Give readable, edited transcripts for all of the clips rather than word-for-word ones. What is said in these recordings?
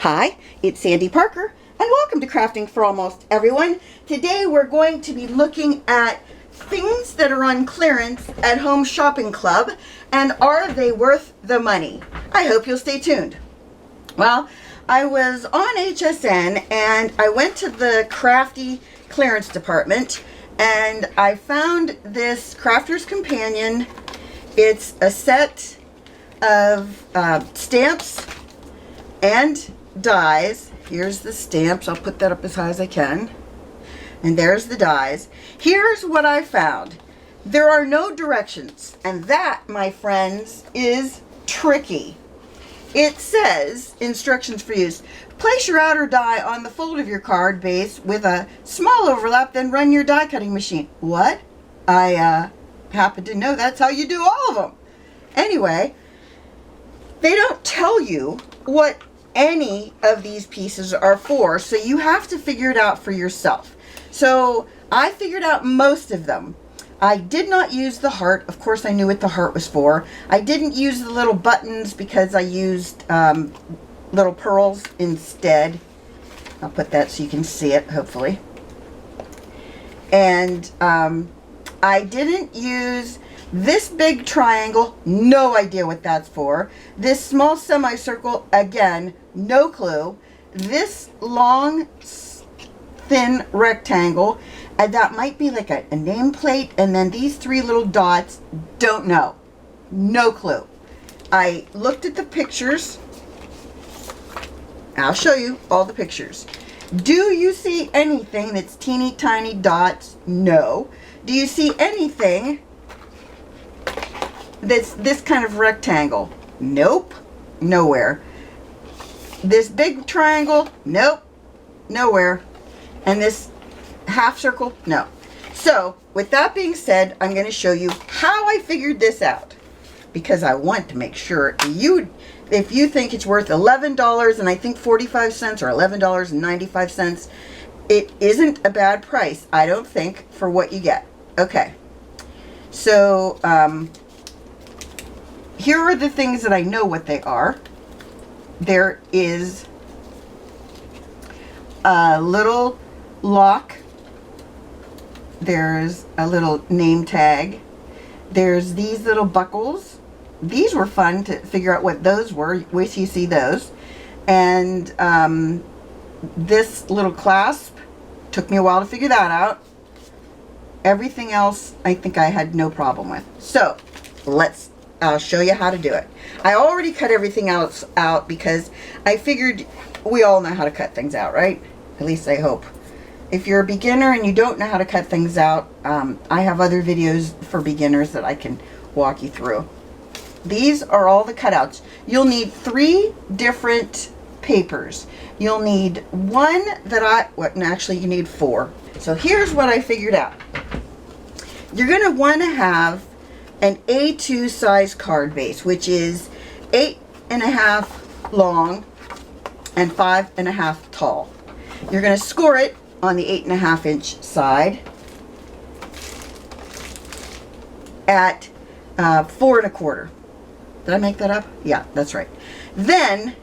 Hi, it's Sandy Parker, and welcome to Crafting for Almost Everyone. Today we're going to be looking at things that are on clearance at Home Shopping Club, and are they worth the money? I hope you'll stay tuned. Well, I was on HSN and I went to the crafty clearance department and I found this Crafter's Companion. It's a set of stamps and dies. Here's the stamps. I'll put that up as high as I can. And there's the dies. Here's what I found. There are no directions. And that, my friends, is tricky. It says, instructions for use. Place your outer die on the fold of your card base with a small overlap, then run your die cutting machine. What? I happen to know that's how you do all of them. Anyway, they don't tell you what any of these pieces are for, so you have to figure it out for yourself. So I figured out most of them. I did not use the heart. Of course, I knew what the heart was for. I didn't use the little buttons because I used little pearls instead. I'll put that so you can see it, hopefully. And I didn't use this big triangle. No idea what that's for. This small semicircle, again, no clue. This long, thin rectangle, and that might be like a nameplate, and then these three little dots, don't know. No clue. I looked at the pictures. I'll show you all the pictures. Do you see anything that's teeny tiny dots? No. Do you see anything that's this kind of rectangle? Nope. Nowhere. This big triangle? Nope. Nowhere. And this half circle? No. So, with that being said, I'm going to show you how I figured this out, because I want to make sure if you think it's worth $11 and I think 45 cents or $11.95, it isn't a bad price, I don't think, for what you get. Okay. So, here are the things that I know what they are. There is a little lock. There's a little name tag. There's these little buckles. These were fun to figure out what those were. Wait till you see those. And this little clasp, took me a while to figure that out. Everything else I think I had no problem with. So I'll show you how to do it. I already cut everything else out because I figured we all know how to cut things out, right? At least I hope. If you're a beginner and you don't know how to cut things out, I have other videos for beginners that I can walk you through. These are all the cutouts. You'll need 3 different papers. You'll need one that actually you need 4. So here's what I figured out. You're going to want to have an A2 size card base, which is 8.5 long and 5.5 tall. You're going to score it on the 8.5 inch side at 4.25. Did I make that up? Yeah, that's right. Then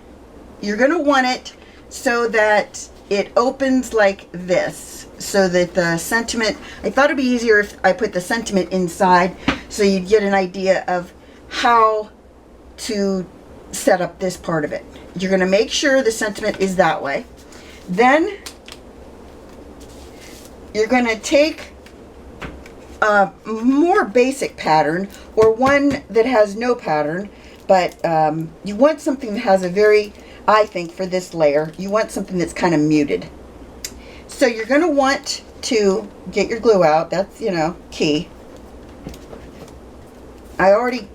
you're going to want it so that it opens like this, so that the sentiment, I thought it'd be easier if I put the sentiment inside so you'd get an idea of how to set up this part of it. You're going to make sure the sentiment is that way. Then you're going to take a more basic pattern, or one that has no pattern, but you want something that has a very, I think for this layer, you want something that's kind of muted. So you're going to want to get your glue out. That's, key. I already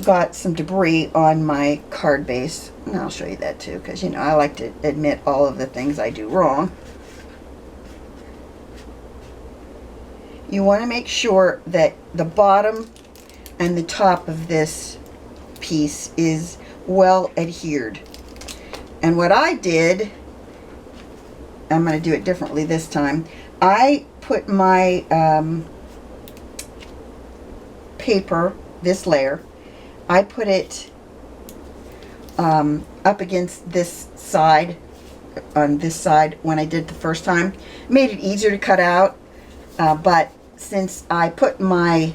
got some debris on my card base, and I'll show you that too, because I like to admit all of the things I do wrong. You want to make sure that the bottom and the top of this piece is well adhered. And what I did, I'm going to do it differently this time. I put my paper, this layer, I put it up against this side, on this side when I did the first time. Made it easier to cut out, but since I put my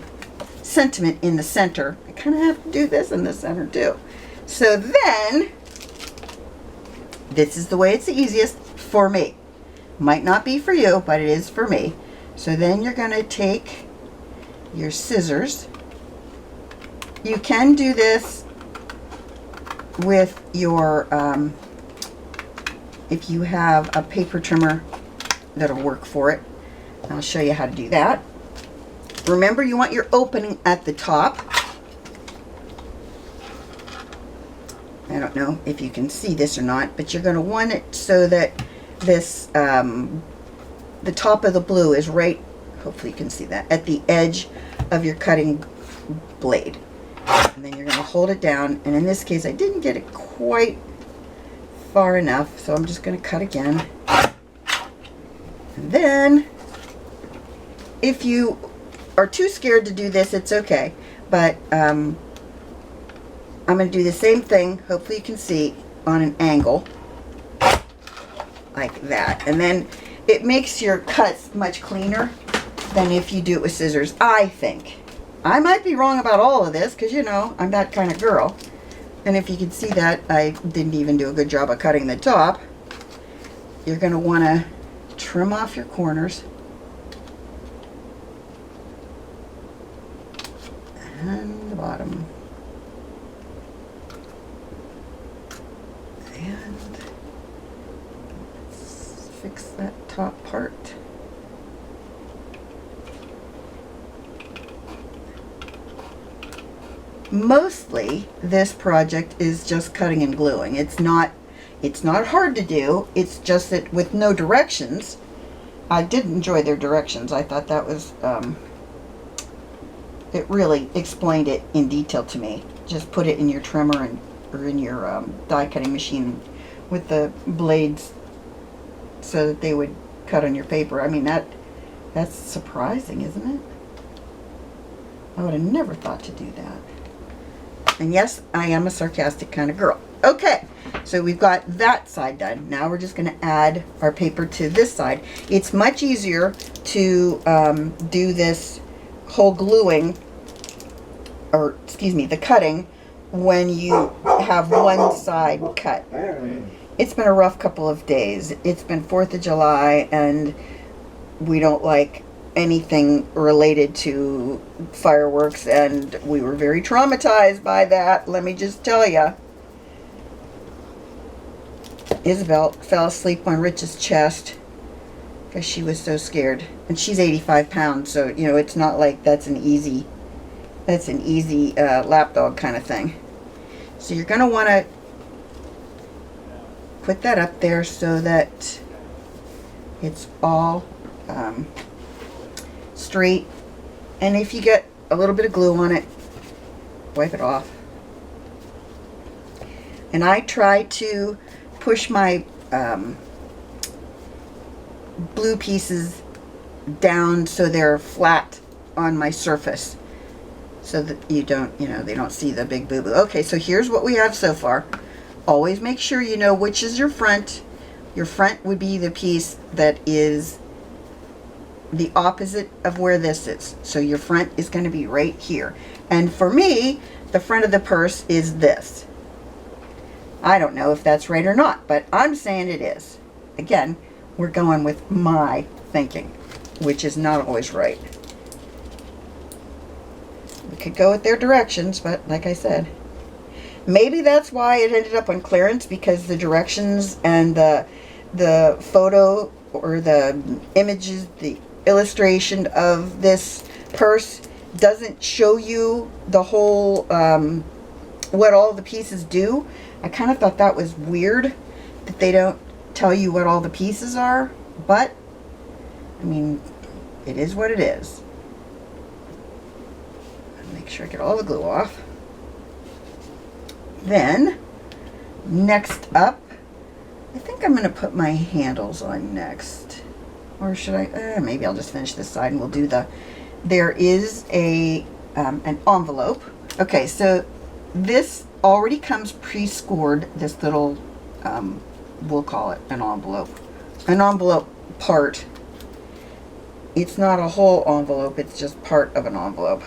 sentiment in the center, I kind of have to do this in the center too. So then, this is the way it's the easiest for me. Might not be for you, but it is for me. So then you're going to take your scissors. You can do this with your, if you have a paper trimmer that'll work for it. I'll show you how to do that. Remember, you want your opening at the top. I don't know if you can see this or not, but you're going to want it so that this, the top of the blue is right, hopefully you can see that, at the edge of your cutting blade. And then you're going to hold it down, and in this case I didn't get it quite far enough, so I'm just going to cut again. And then, if you are too scared to do this, it's okay, but I'm going to do the same thing, hopefully you can see, on an angle like that, and then it makes your cuts much cleaner than if you do it with scissors, I think. I might be wrong about all of this, because you know I'm that kind of girl, and if you can see that I didn't even do a good job of cutting the top. You're going to want to trim off your corners and the bottom. And let's fix that top part. Mostly this project is just cutting and gluing. It's not hard to do. It's just that with no directions, I did enjoy their directions. I thought that was it really explained it in detail to me. Just put it in your trimmer or in your die cutting machine with the blades so that they would cut on your paper. I mean, that's surprising, isn't it? I would have never thought to do that. And yes, I am a sarcastic kind of girl. Okay, so we've got that side done. Now we're just going to add our paper to this side. It's much easier to do this whole gluing, or excuse me, the cutting, when you have one side cut. It's been a rough couple of days. It's been 4th of July, and we don't like anything related to fireworks, and we were very traumatized by that, let me just tell you. Isabel fell asleep on Rich's chest because she was so scared, and she's 85 pounds, so you know it's not like that's an easy lapdog kind of thing. So you're going to want to put that up there so that it's all straight, and if you get a little bit of glue on it, wipe it off. And I try to push my blue pieces down so they're flat on my surface, so that you don't, they don't see the big boo-boo. Okay, so here's what we have so far. Always make sure you know which is your front. Your front would be the piece that is the opposite of where this is. So your front is going to be right here. And for me, the front of the purse is this. I don't know if that's right or not, but I'm saying it is. Again, we're going with my thinking, which is not always right. We could go with their directions, but like I said, maybe that's why it ended up on clearance, because the directions and the photo or the images, the illustration of this purse doesn't show you the whole, what all the pieces do. I kind of thought that was weird that they don't tell you what all the pieces are, but I mean, it is what it is. Make sure I get all the glue off. Then, next up, I think I'm going to put my handles on next. Or should I? Maybe I'll just finish this side and we'll do the... There is an envelope. Okay, so this already comes pre-scored, this little, we'll call it an envelope. An envelope part. It's not a whole envelope, it's just part of an envelope,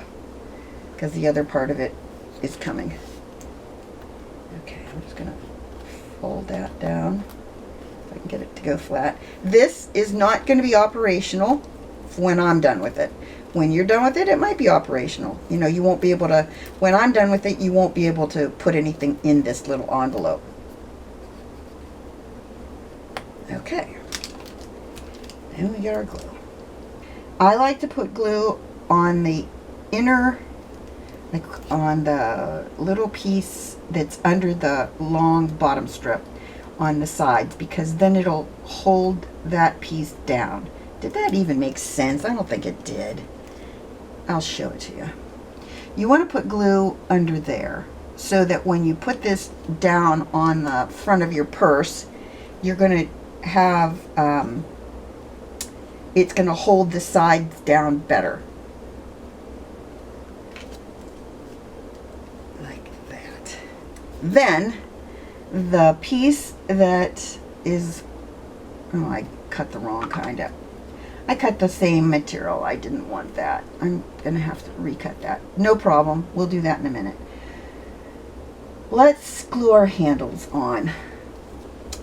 because the other part of it is coming. Okay, I'm just going to fold that down if I can get it to go flat. This is not going to be operational when I'm done with it. When you're done with it, it might be operational. You know, you won't be able to, when I'm done with it, you won't be able to put anything in this little envelope. Okay. Then we get our glue. I like to put glue on the inner, like on the little piece that's under the long bottom strip on the sides, because then it'll hold that piece down. Did that even make sense? I don't think it did. I'll show it to you. You want to put glue under there so that when you put this down on the front of your purse, you're going to have, it's going to hold the sides down better. Like that. Then, the piece that is, oh, I cut the wrong kind of. I cut the same material. I didn't want that. I'm going to have to recut that. No problem. We'll do that in a minute. Let's glue our handles on.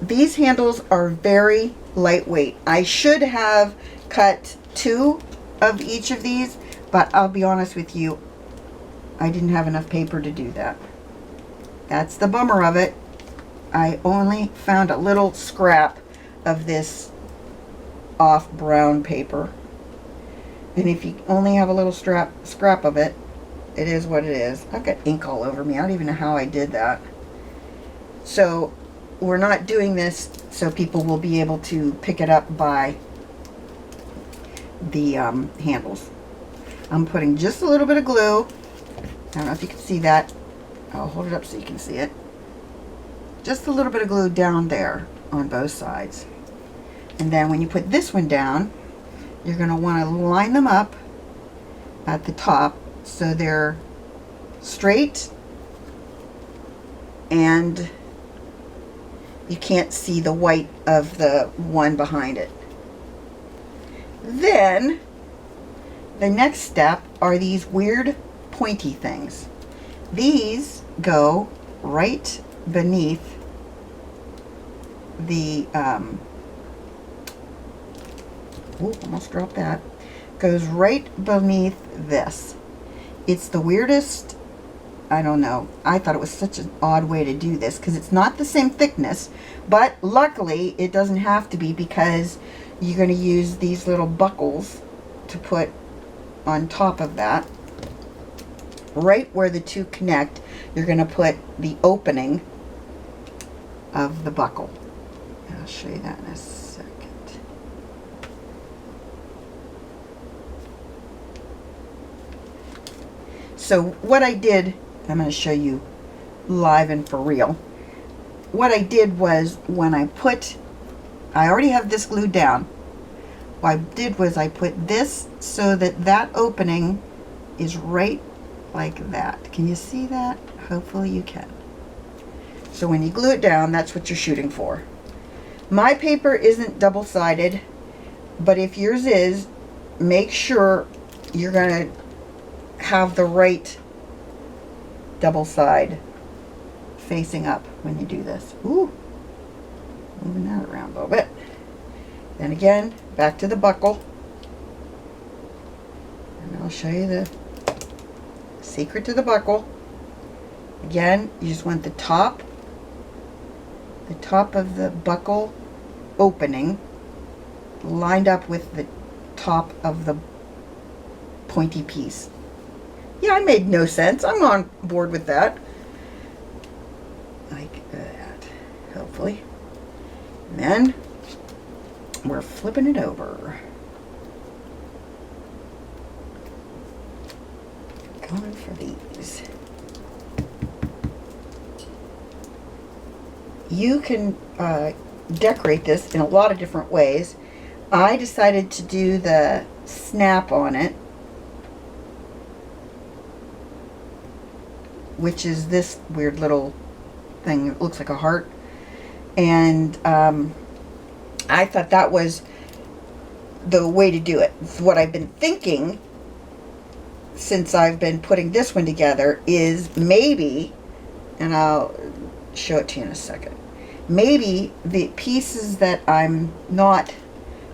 These handles are very lightweight. I should have cut 2 of each of these, but I'll be honest with you, I didn't have enough paper to do that. That's the bummer of it. I only found a little scrap of this off brown paper, and if you only have a little scrap of it, it is what it is. I've got ink all over me. I don't even know how I did that. So we're not doing this so people will be able to pick it up by the handles. I'm putting just a little bit of glue. I don't know if you can see that. I'll hold it up so you can see it. Just a little bit of glue down there on both sides. And then when you put this one down, you're going to want to line them up at the top so they're straight and you can't see the white of the one behind it. Then the next step are these weird pointy things. These go right beneath the almost dropped that. Goes right beneath this. It's the weirdest, I don't know. I thought it was such an odd way to do this because it's not the same thickness, but luckily it doesn't have to be because you're going to use these little buckles to put on top of that. Right where the two connect, you're going to put the opening of the buckle. I'll show you that in a second. So what I did, I'm going to show you live and for real. What I did was when I already have this glued down. What I did was I put this so that that opening is right like that. Can you see that? Hopefully you can. So when you glue it down, that's what you're shooting for. My paper isn't double-sided, but if yours is, make sure you're going to have the right double side facing up when you do this. Ooh, moving that around a little bit. Then again, back to the buckle. And I'll show you the secret to the buckle. Again, you just want the top of the buckle opening lined up with the top of the pointy piece. Yeah, I made no sense. I'm on board with that. Like that, hopefully. And then we're flipping it over. Going for these. You can decorate this in a lot of different ways. I decided to do the snap on it which is this weird little thing. It looks like a heart. And I thought that was the way to do it. What I've been thinking since I've been putting this one together is maybe, and I'll show it to you in a second, maybe the pieces that I'm not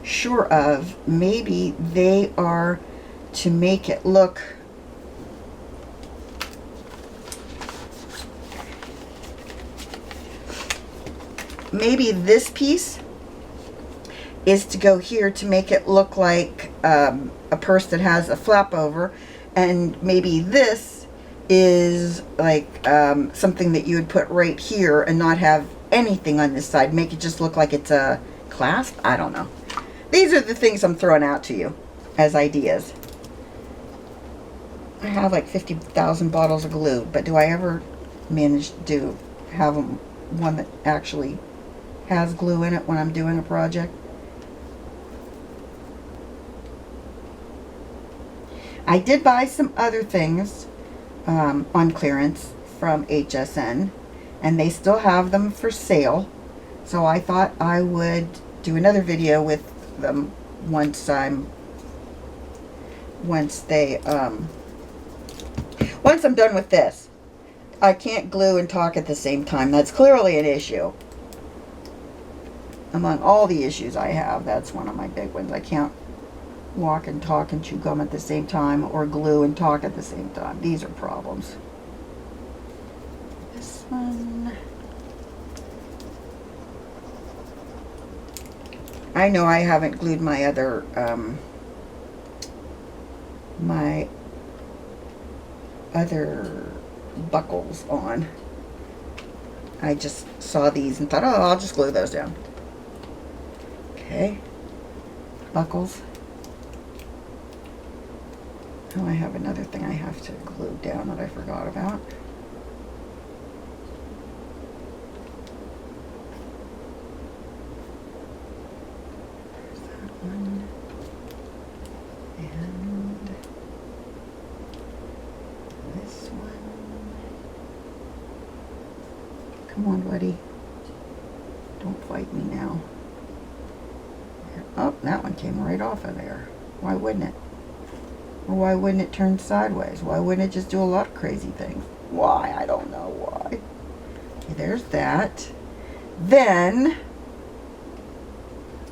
sure of, maybe they are to make it look maybe this piece is to go here to make it look like a purse that has a flap over, and maybe this is like something that you would put right here and not have anything on this side, make it just look like it's a clasp. I don't know. These are the things I'm throwing out to you as ideas. I have like 50,000 bottles of glue, but do I ever manage to have one that actually has glue in it when I'm doing a project? I did buy some other things on clearance from HSN, and they still have them for sale. So I thought I would do another video with them once I'm done with this. I can't glue and talk at the same time. That's clearly an issue. Among all the issues I have, that's one of my big ones. I can't walk and talk and chew gum at the same time, or glue and talk at the same time. These are problems. This one, I know I haven't glued my other buckles on. I just saw these and thought, oh, I'll just glue those down. Okay, buckles. Oh, I have another thing I have to glue down that I forgot about. There's that one. And this one. Come on, buddy. Don't fight me now. Oh, that one came right off of there. Why wouldn't it? Or why wouldn't it turn sideways? Why wouldn't it just do a lot of crazy things? Why? I don't know why. Okay, there's that. Then,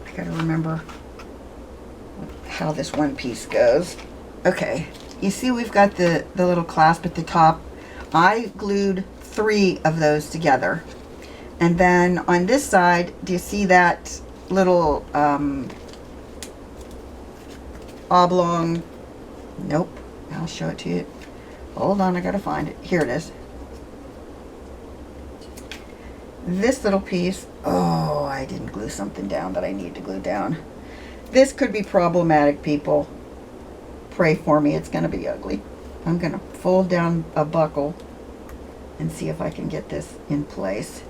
I gotta remember how this one piece goes. Okay, you see we've got the little clasp at the top. I glued 3 of those together. And then on this side, do you see that little oblong? Nope. I'll show it to you. Hold on, I gotta find it. Here it is. This little piece. Oh, I didn't glue something down that I need to glue down. This could be problematic, people. Pray for me. It's gonna be ugly. I'm gonna fold down a buckle and see if I can get this in place.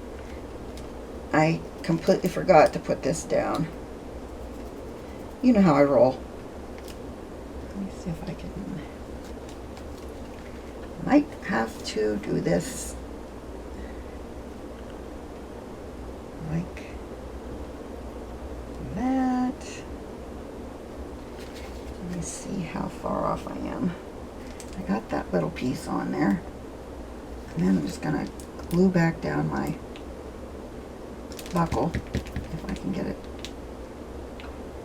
I completely forgot to put this down. You know how I roll. Let me see if I can. Might have to do this like that. Let me see how far off I am. I got that little piece on there. And then I'm just going to glue back down my buckle if I can get it.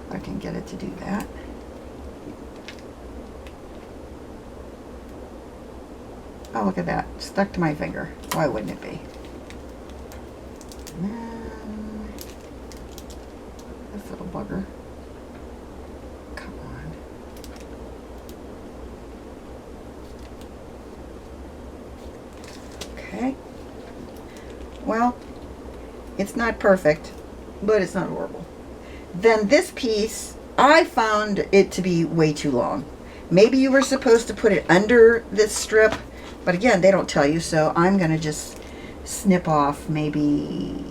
If I can get it to do that. Oh, look at that. Stuck to my finger. Why wouldn't it be? And then this little bugger. Come on. Okay. Well, it's not perfect, but it's not horrible. Then this piece, I found it to be way too long. Maybe you were supposed to put it under this strip, but again, they don't tell you, so I'm going to just snip off maybe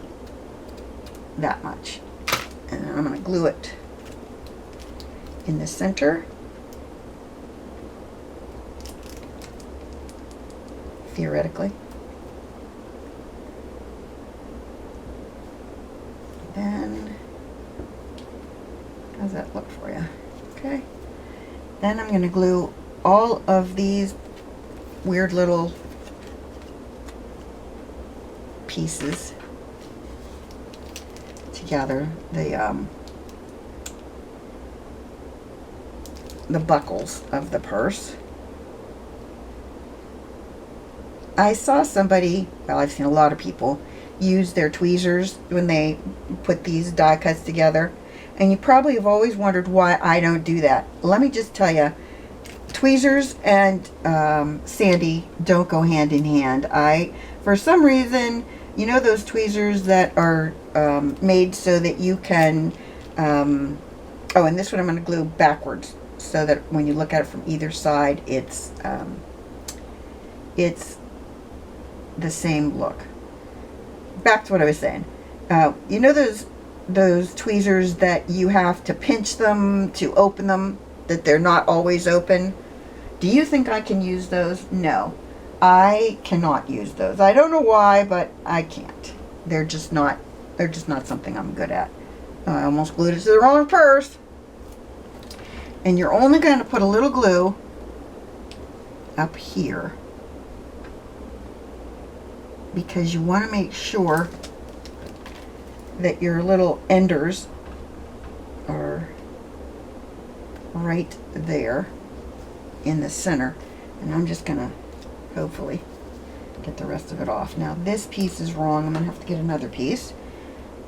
that much. And then I'm going to glue it in the center. theoretically. Then, how's that look for you? Okay. Then I'm going to glue all of these weird little pieces together. The buckles of the purse. I saw somebody, well, I've seen a lot of people use their tweezers when they put these die cuts together, and you probably have always wondered why I don't do that. Let me just tell you, tweezers and Sandy don't go hand in hand. For some reason, you know those tweezers that are made so that you can, oh, and this one I'm going to glue backwards so that when you look at it from either side, it's the same look. Back to what I was saying. You know those tweezers that you have to pinch them to open them, that they're not always open? Do you think I can use those? No, I cannot use those. I don't know why, but I can't. They're just not something I'm good at. I almost glued it to the wrong purse. And you're only going to put a little glue up here, because you want to make sure that your little enders are right there in the center. And I'm just going to hopefully get the rest of it off. Now this piece is wrong. I'm going to have to get another piece.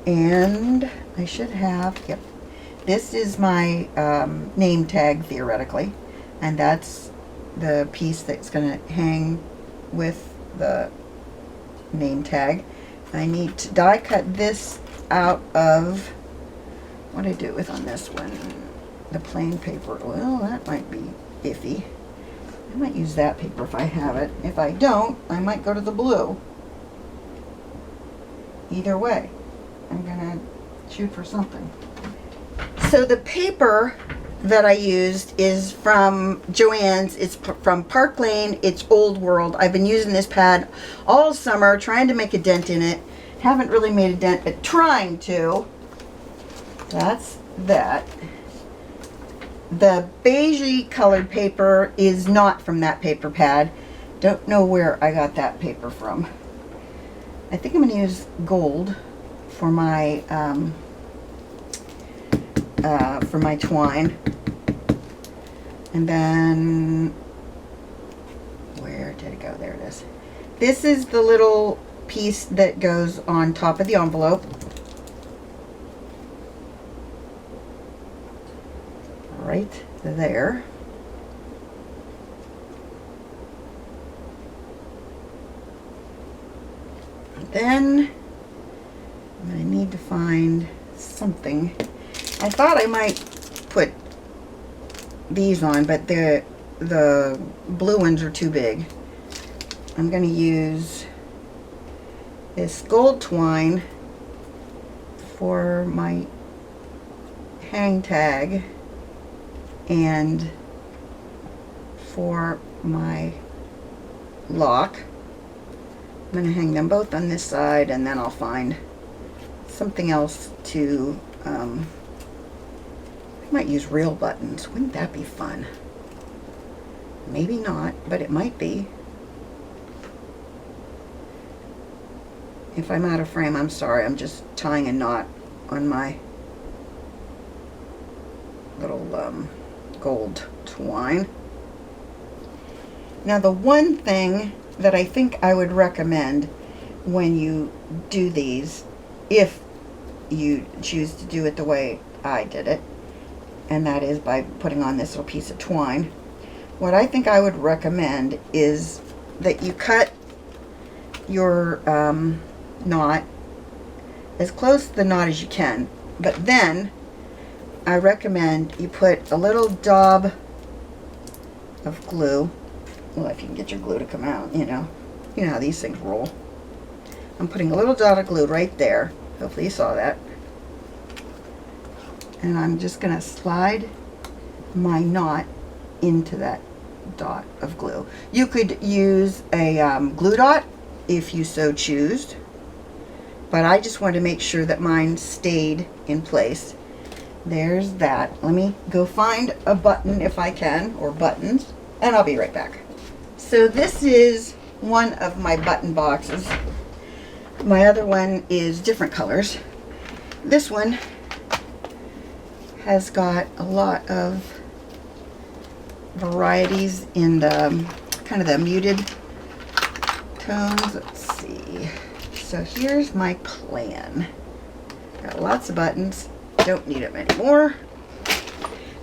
And I should have, yep. This is my name tag, theoretically. And that's the piece that's going to hang with the name tag. I need to die cut this out of, what do I do with on this one? The plain paper. Well, that might be iffy. I might use that paper if I have it. If I don't, I might go to the blue. Either way, I'm gonna shoot for something. So the paper that I used is from Joann's. It's from Park Lane. It's Old World. I've been using this pad all summer, trying to make a dent in it. Haven't really made a dent, but trying to. That's that. The beigey colored paper is not from that paper pad. Don't know where I got that paper from. I think I'm going to use gold for my twine. And then, where did it go? There it is. This is the little piece that goes on top of the envelope. Right there. And then I'm going to need to find something. I thought I might put these on, but the blue ones are too big. I'm going to use this gold twine for my hang tag and for my lock. I'm going to hang them both on this side, and then I'll find something else to, I might use real buttons. Wouldn't that be fun? Maybe not, but it might be. If I'm out of frame, I'm sorry. I'm just tying a knot on my little gold twine. Now the one thing that I think I would recommend when you do these, if you choose to do it the way I did it, and that is by putting on this little piece of twine, what I think I would recommend is that you cut your knot as close to the knot as you can, but then I recommend you put a little daub of glue. Well, if you can get your glue to come out, you know how these things roll. I'm putting a little dot of glue right there. Hopefully you saw that. And I'm just going to slide my knot into that dot of glue. You could use a glue dot if you so choose, but I just wanted to make sure that mine stayed in place. There's that. Let me go find a button if I can, or buttons, and I'll be right back. So this is one of my button boxes. My other one is different colors. This one has got a lot of varieties in the kind of the muted tones. Let's see. So here's my plan. Got lots of buttons. Don't need them anymore.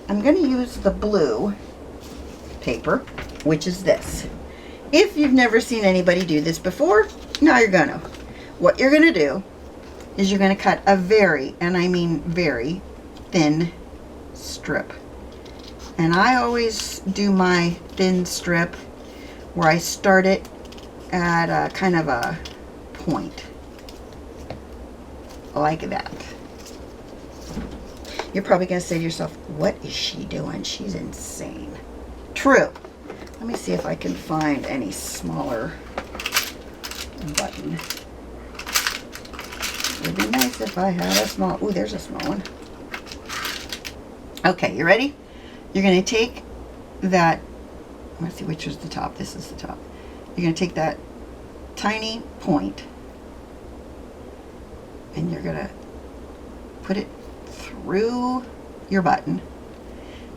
I'm going to use the blue paper, which is this. If you've never seen anybody do this before, now you're going to. What you're going to do is you're going to cut a very, and I mean very, thin strip. And I always do my thin strip where I start it at a kind of a point, like that. You're probably going to say to yourself, what is she doing? She's insane. True. Let me see if I can find any smaller button. It would be nice if I had a small, ooh, there's a small one. Okay, you ready? You're going to take that, let's see which is the top. This is the top. You're going to take that tiny point and you're going to put it through your button.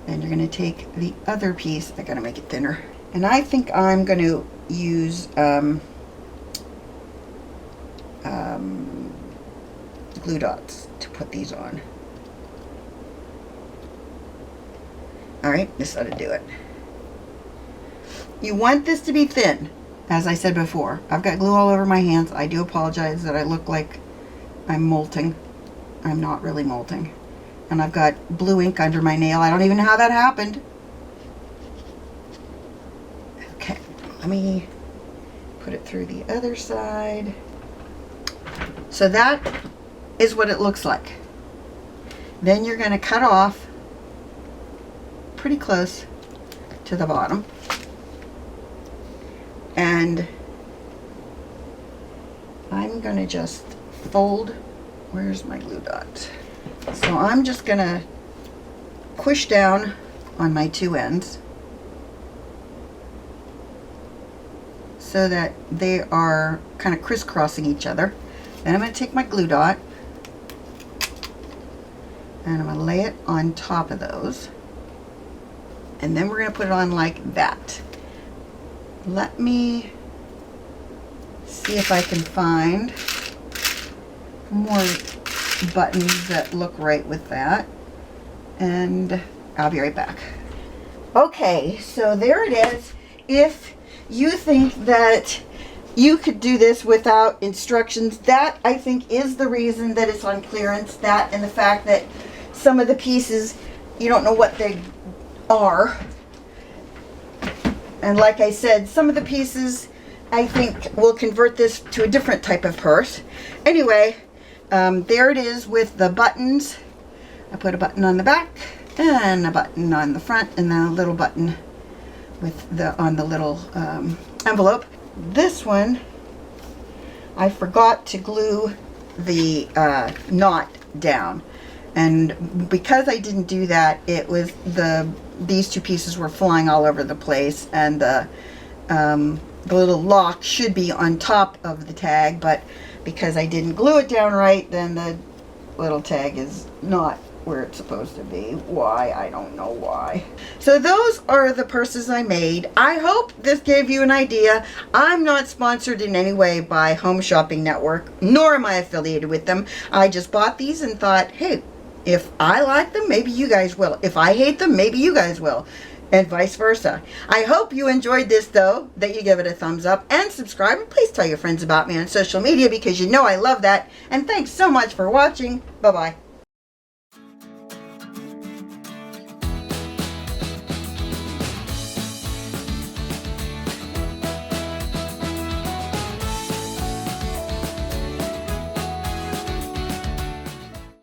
Then you're going to take the other piece. I got to make it thinner. And I think I'm going to use glue dots to put these on. Alright, this ought to do it. You want this to be thin, as I said before. I've got glue all over my hands. I do apologize that I look like I'm molting. I'm not really molting. And I've got blue ink under my nail. I don't even know how that happened. Okay, let me put it through the other side. So that is what it looks like. Then you're going to cut off pretty close to the bottom. And I'm going to just fold, where's my glue dot? So I'm just going to push down on my two ends so that they are kind of crisscrossing each other. Then I'm going to take my glue dot and I'm going to lay it on top of those. And then we're going to put it on like that. Let me see if I can find more buttons that look right with that. And I'll be right back. Okay, so there it is. If you think that you could do this without instructions, that I think is the reason that it's on clearance. That and the fact that some of the pieces, you don't know what they are. And like I said, some of the pieces I think will convert this to a different type of purse. Anyway, there it is with the buttons. I put a button on the back and a button on the front and then a little button with on the little envelope. This one, I forgot to glue the knot down. And because I didn't do that, it was these two pieces were flying all over the place, and the little lock should be on top of the tag, but because I didn't glue it down right, then the little tag is not where it's supposed to be. Why? I don't know why. So those are the purses I made. I hope this gave you an idea. I'm not sponsored in any way by Home Shopping Network, nor am I affiliated with them. I just bought these and thought, hey, if I like them, maybe you guys will. If I hate them, maybe you guys will. And vice versa. I hope you enjoyed this, though, that you give it a thumbs up and subscribe. And please tell your friends about me on social media because you know I love that. And thanks so much for watching. Bye-bye.